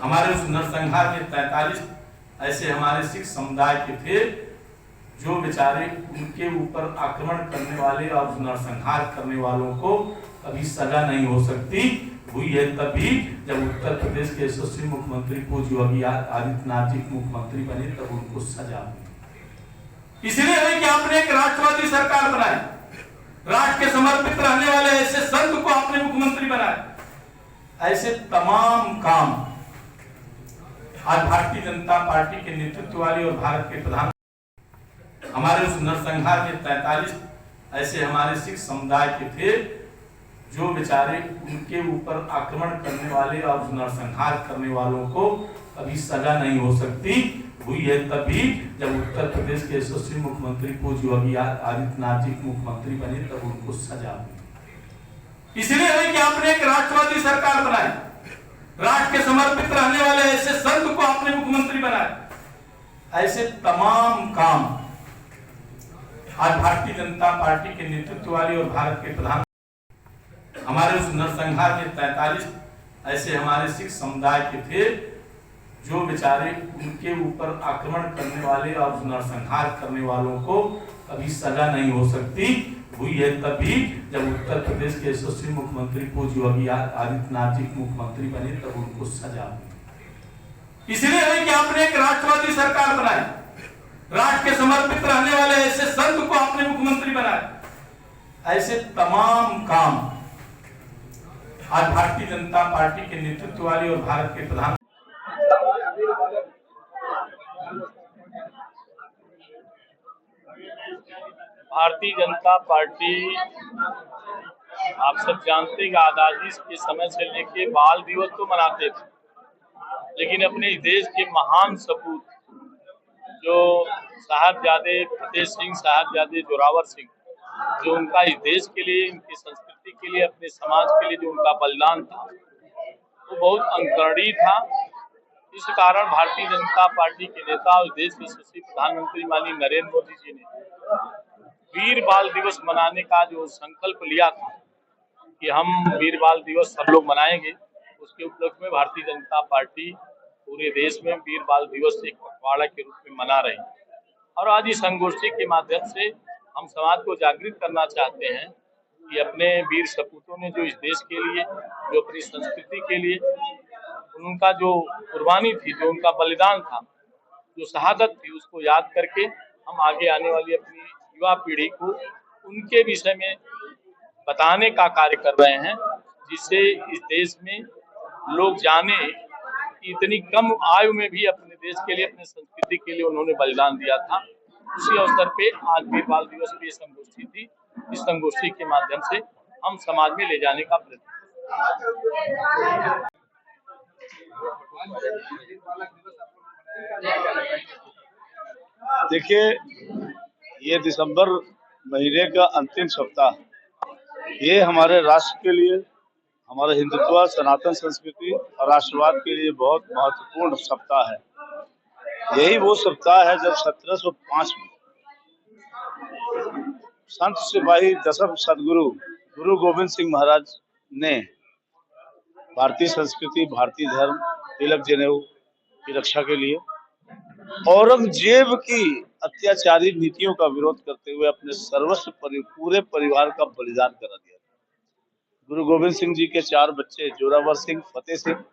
हमारे उस नरसंहार में 43 ऐसे हमारे सिख समुदाय के थे जो बेचारे उनके ऊपर आक्रमण करने वाले और नरसंहार करने वालों को कभी सजा नहीं हो सकती। हुई है तभी जब उत्तर प्रदेश के यशस्वी मुख्यमंत्री पूज्य योगी आदित्यनाथ जी मुख्यमंत्री बने, तब उनको सजा हुई। इसलिए है कि आपने एक राष्ट्रवादी सरकार बनाई, राष्ट्र के समर्पित रहने वाले ऐसे संत को आपने मुख्यमंत्री बनाया। ऐसे तमाम काम आज भारतीय जनता पार्टी के नेतृत्व वाली और भारत के प्रधान हमारे उस नरसंहार में 43 ऐसे हमारे सिख समुदाय के थे जो बेचारे उनके ऊपर आक्रमण करने वाले और नरसंहार करने वालों को कभी सजा नहीं हो सकती। हुई है तभी जब उत्तर प्रदेश के यशस्वी मुख्यमंत्री पूज्य योगी आदित्यनाथ जी मुख्यमंत्री बने, तब उनको सजा हुई। इसलिए है कि आपने एक राष्ट्रवादी सरकार बनाई, राष्ट्र के समर्पित रहने वाले ऐसे संत को आपने मुख्यमंत्री बनाया। ऐसे तमाम काम आज भारतीय जनता पार्टी के नेतृत्व वाली और भारत के प्रधान हमारे उस नरसंहार में 43 ऐसे हमारे सिख समुदाय के थे जो बेचारे उनके ऊपर आक्रमण करने वाले और नरसंहार करने वालों को कभी सजा नहीं हो सकती। हुई है तभी जब उत्तर प्रदेश के यशस्वी मुख्यमंत्री पूज्य योगी आदित्यनाथ जी मुख्यमंत्री बने, तब उनको सजा हुई। इसलिए है कि आपने एक राष्ट्रवादी सरकार बनाई, राष्ट्र के समर्पित रहने वाले ऐसे संत को आपने मुख्यमंत्री बनाया। ऐसे तमाम काम आज भारतीय जनता पार्टी के नेतृत्व वाली और भारत के प्रधान भारतीय जनता पार्टी आप सब जानते हैं कि आजादी के समय से लेके बाल दिवस तो मनाते थे, लेकिन अपने देश के महान सपूत जो साहबजादे फतेह सिंह, साहबजादे जोरावर सिंह, जो उनका इस देश के लिए, इनकी संस्कृति के लिए, अपने समाज के लिए जो उनका बलिदान था वो बहुत अनुकरणीय था। इस कारण भारतीय जनता पार्टी के नेता और देश के यशस्वी प्रधानमंत्री माननीय नरेंद्र मोदी जी ने वीर बाल दिवस मनाने का जो संकल्प लिया था कि हम वीर बाल दिवस सब लोग मनाएंगे, उसके उपलक्ष्य में भारतीय जनता पार्टी पूरे देश में वीर बाल दिवस एक पखवाड़ा के रूप में मना रही है। और आज इस संगोष्ठी के माध्यम से हम समाज को जागृत करना चाहते हैं कि अपने वीर सपूतों ने जो इस देश के लिए, जो अपनी संस्कृति के लिए उनका जो कुर्बानी थी, जो उनका बलिदान था, जो शहादत थी, उसको याद करके हम आगे आने वाली अपनी युवा पीढ़ी को उनके विषय में बताने का कार्य कर रहे हैं, जिससे इस देश में लोग जाने कि इतनी कम आयु में भी अपने देश के लिए, अपने संस्कृति के लिए उन्होंने बलिदान दिया था। उसी अवसर पे आज वीर बाल दिवस की संगोष्ठी थी। इस संगोष्ठी के माध्यम से हम समाज में ले जाने का प्रयत्न। देखिए, ये दिसंबर महीने का अंतिम सप्ताह, ये हमारे राष्ट्र के लिए, हमारे हिंदुत्व, सनातन संस्कृति और राष्ट्रवाद के लिए बहुत महत्वपूर्ण सप्ताह है। यही वो सप्ताह है जब 1705 में संत सिपाही दसम सदगुरु गुरु गोविंद सिंह महाराज ने भारतीय संस्कृति, भारतीय धर्म, तिलक जनेऊ की रक्षा के लिए औरंगजेब की अत्याचारी नीतियों का विरोध करते हुए अपने सर्वस्व पूरे परिवार का बलिदान करा दिया। गुरु गोविंद सिंह जी के 4 बच्चे जोरावर सिंह, फतेह सिंह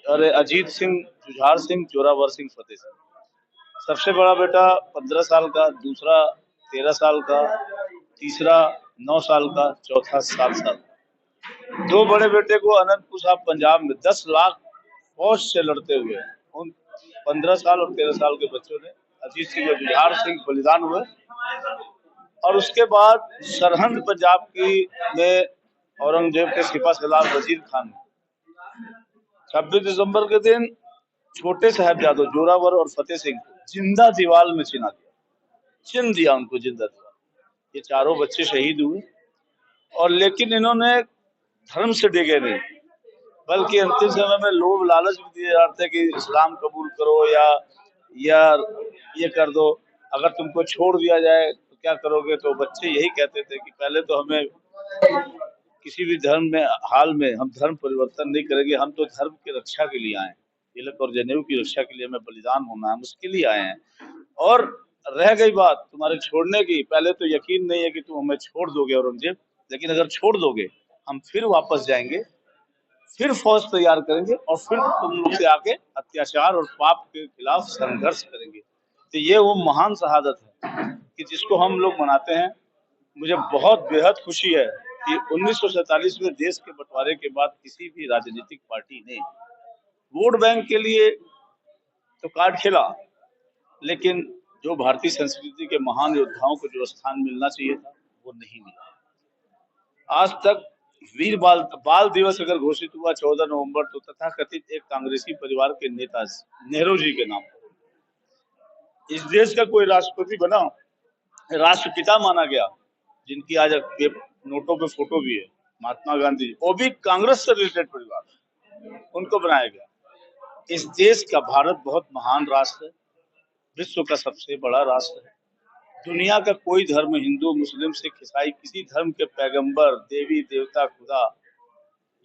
और अजीत सिंह, जुझार सिंह, जोरावर सिंह, फतेह सिंह। सबसे बड़ा बेटा 15 साल का, दूसरा 13 साल का, तीसरा 9 साल का, चौथा 7 साल। 2 बड़े बेटे को अनंतपुर साहब पंजाब में 10 लाख फौज से लड़ते हुए उन 15 साल और 13 साल के बच्चों ने, अजीत सिंह और जुझार सिंह, बलिदान हुए। और उसके बाद सरहंद पंजाब की में औरंगजेब के सिपा सलार वजीर खान ने 26 दिसंबर के दिन छोटे साहबजादों जोरावर और फतेह सिंह को जिंदा दीवार में चिना दिया, चिन दिया उनको जिंदा दीवार। ये चारों बच्चे शहीद हुए, और लेकिन इन्होंने धर्म से डिगे नहीं, बल्कि अंतिम समय में लोभ लालच भी दिए जाते हैं कि इस्लाम कबूल करो या ये कर दो, अगर तुमको छोड़ दिया जाए तो क्या करोगे। तो बच्चे यही कहते थे कि पहले तो हमें किसी भी धर्म में हाल में हम धर्म परिवर्तन नहीं करेंगे। हम तो धर्म की रक्षा के लिए आए हैं, तिलक और जनेऊ की रक्षा के लिए हमें बलिदान होना है, हम उसके लिए आए हैं। और रह गई बात तुम्हारे छोड़ने की, पहले तो यकीन नहीं है कि तुम हमें छोड़ दोगे औरंगजेब, लेकिन अगर छोड़ दोगे हम फिर वापस जाएंगे, फिर फौज तैयार करेंगे और फिर तुम लोग से आके अत्याचार और पाप के खिलाफ संघर्ष करेंगे। तो ये वो महान शहादत है कि जिसको हम लोग मनाते हैं। मुझे बहुत बेहद खुशी है कि 1947 में देश के बंटवारे के बाद किसी भी राजनीतिक पार्टी ने वोट बैंक के लिए तो कार्ड खेला, लेकिन जो भारतीय संस्कृति के महान योद्धाओं को जो स्थान मिलना चाहिए था वो नहीं मिला। आज तक वीर बाल दिवस अगर घोषित हुआ 14 नवंबर तो तथाकथित एक कांग्रेसी परिवार के नेता नेहरू जी के नाम पर इस देश का कोई राष्ट्रपति बना, राष्ट्रपिता माना गया, जिनकी आज नोटों पे फोटो भी है, महात्मा गांधी, वो भी कांग्रेस से रिलेटेड परिवार, उनको बनाया गया। इस देश का भारत बहुत महान राष्ट्र है, विश्व का सबसे बड़ा राष्ट्र है। दुनिया का कोई धर्म, हिंदू, मुस्लिम, सिख, ईसाई, किसी धर्म के पैगंबर, देवी देवता, खुदा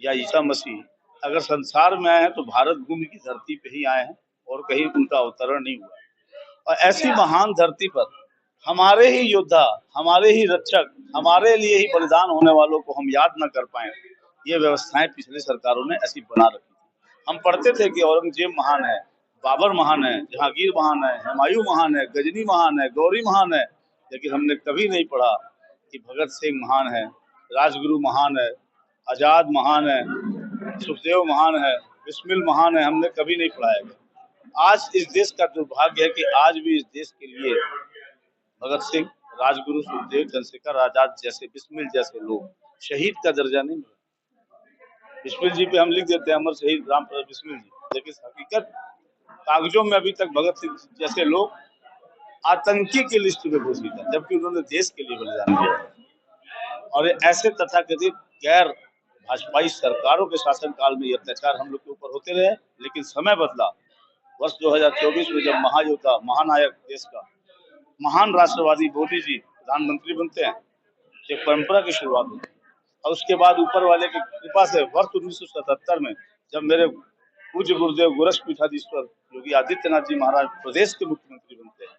या ईसा मसीह अगर संसार में आए हैं तो भारत भूमि की धरती पे ही आए हैं और कहीं उनका अवतरण नहीं हुआ। और ऐसी महान धरती पर हमारे ही योद्धा, हमारे ही रक्षक, हमारे लिए ही बलिदान होने वालों को हम याद न कर पाए, ये व्यवस्थाएं पिछली सरकारों ने ऐसी बना रखी थी। हम पढ़ते थे कि औरंगजेब महान है, बाबर महान है, जहांगीर महान है, हुमायूं महान है, गजनी महान है, गौरी महान है, लेकिन हमने कभी नहीं पढ़ा कि भगत सिंह महान है, राजगुरु महान है, आजाद महान है, सुखदेव महान है, बिस्मिल महान है। हमने कभी नहीं पढ़ाया गया। आज इस देश का दुर्भाग्य है कि आज भी इस देश के लिए भगत सिंह, राजगुरु, सुखदेव, चंद्रशेखर आजाद जैसे, बिस्मिल जैसे लोग शहीद का दर्जा नहीं मिला। बिस्मिल जी पे हम लिख देते हैं अमर शहीद राम प्रसाद बिस्मिल जी, लेकिन हकीकत कागजों में अभी तक भगत सिंह जैसे लोग आतंकी की लिस्ट में घोषित है, जबकि उन्होंने देश के लिए बलिदान दिया। और ऐसे तथाकथित गैर भाजपाई सरकारों के शासनकाल में ये अत्याचार हम लोग के ऊपर होते रहे, लेकिन समय बदला। वर्ष 2024 में जब महायोद्धा, महानायक, देश का महान राष्ट्रवादी मोदी जी प्रधानमंत्री बनते हैं, एक परंपरा की शुरुआत होती है। और उसके बाद ऊपर वाले की कृपा से वर्ष 1977 में जब मेरे पूज्य गुरुदेव गोरक्षपीठाधीश्वर योगी आदित्यनाथ जी महाराज प्रदेश के मुख्यमंत्री बनते हैं,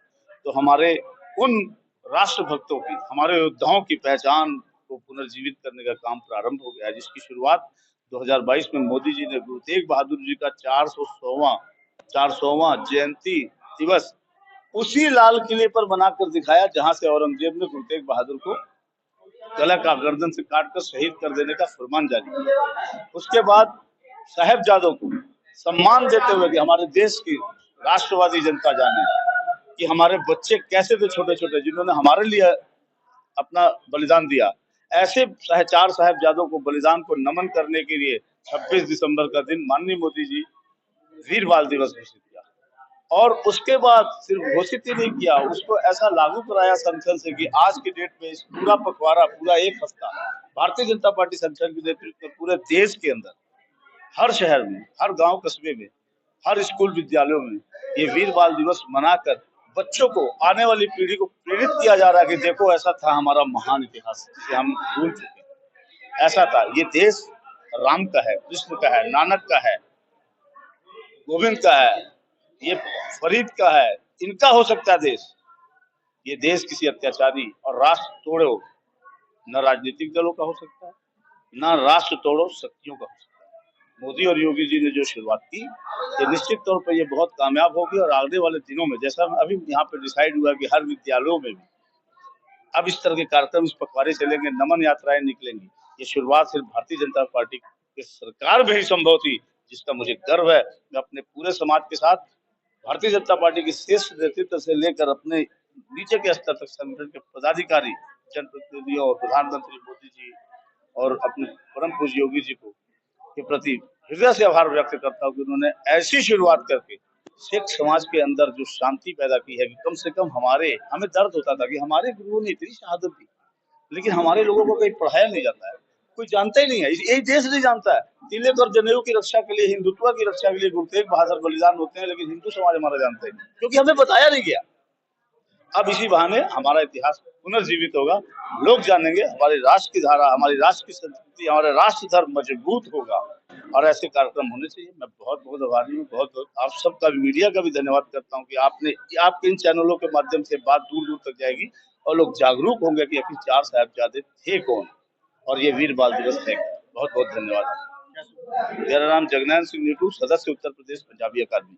तो हमारे उन राष्ट्र भक्तों की, हमारे योद्धाओं की पहचान को पुनर्जीवित करने का काम प्रारंभ हो गया है, जिसकी शुरुआत 2022 में मोदी जी ने गुरु तेग बहादुर जी का 400वां जयंती दिवस उसी लाल किले पर बनाकर दिखाया जहां से औरंगजेब ने गुरु तेग बहादुर को गला का गर्दन से काटकर शहीद कर देने का फरमान जारी किया। उसके बाद साहिबजादों को सम्मान देते हुए कि हमारे देश की राष्ट्रवादी जनता जाने कि हमारे बच्चे कैसे थे, छोटे छोटे, जिन्होंने हमारे लिए अपना बलिदान दिया। ऐसे 4 साहिबजादों को बलिदान को नमन करने के लिए 26 दिसंबर का दिन माननीय मोदी जी वीर बाल दिवस घोषित किया। और उसके बाद सिर्फ घोषित ही नहीं किया, उसको ऐसा लागू कराया संगठन से कि आज की डेट में इस पूरा पखवाड़ा, पूरा एक हफ्ता भारतीय जनता पार्टी संगठन के नेतृत्व में पूरे देश के अंदर, हर शहर में, हर गांव कस्बे में, हर स्कूल विद्यालयों में ये वीर बाल दिवस मनाकर बच्चों को, आने वाली पीढ़ी को प्रेरित किया जा रहा है कि देखो ऐसा था हमारा महान इतिहास जिसे हम भूल चुके। ऐसा था, ये देश राम का है, कृष्ण का है, नानक का है, गोविंद का है, ये फरीद का है, इनका हो सकता है देश। ये देश किसी अत्याचारी और राष्ट्र तोड़ो न राजनीतिक दलों का हो सकता है, न राष्ट्र तोड़ो शक्तियों का हो सकता है। मोदी और योगी जी ने जो शुरुआत की, ये निश्चित तौर पर ये बहुत कामयाब होगी। और आगे वाले दिनों में, जैसा अभी यहाँ पे डिसाइड हुआ कि हर विद्यालयों में भी अब इस तरह के कार्यक्रम, इस पखवाड़े चलेंगे, नमन यात्राएं निकलेंगी। ये शुरुआत सिर्फ भारतीय जनता पार्टी की सरकार में ही संभव थी, जिसका मुझे गर्व है। मैं अपने पूरे समाज के साथ भारतीय जनता पार्टी के शीर्ष नेतृत्व से लेकर अपने नीचे के स्तर तक संगठन के पदाधिकारी, जनप्रतिनिधियों और प्रधानमंत्री मोदी जी और अपने परम पूज्य योगी जी को के प्रति हृदय से आभार व्यक्त करता हूँ कि उन्होंने ऐसी शुरुआत करके सिख समाज के अंदर जो शांति पैदा की है कि कम से कम हमें दर्द होता था कि हमारे गुरुओं ने इतनी शहादत दी, लेकिन हमारे लोगों को कहीं पढ़ाया नहीं जाता है, कोई जानता ही नहीं है, यही देश नहीं जानता है। तिलक और जनेऊ की रक्षा के लिए, हिंदुत्व की रक्षा के लिए गुरु तेग बहादुर बलिदान होते हैं, लेकिन हिंदू समाज हमारा जानता ही नहीं, क्योंकि हमें बताया नहीं गया। अब इसी बहाने हमारा इतिहास पुनर्जीवित होगा। लोग जानेंगे हमारे राष्ट्र की धारा, हमारी राष्ट्र की संस्कृति, हमारा राष्ट्र धर्म मजबूत होगा और ऐसे कार्यक्रम होने चाहिए। मैं बहुत बहुत आभारी हूँ, बहुत बहुत आप सबका भी, मीडिया का भी धन्यवाद करता हूँ कि आपके इन चैनलों के माध्यम से बात दूर दूर तक जाएगी और लोग जागरूक होंगे कि आखिर 4 साहिबजादे थे कौन और ये वीर बाल दिवस है। बहुत बहुत धन्यवाद। मेरा नाम जगनैन सिंह नीटू, सदस्य उत्तर प्रदेश पंजाबी अकादमी।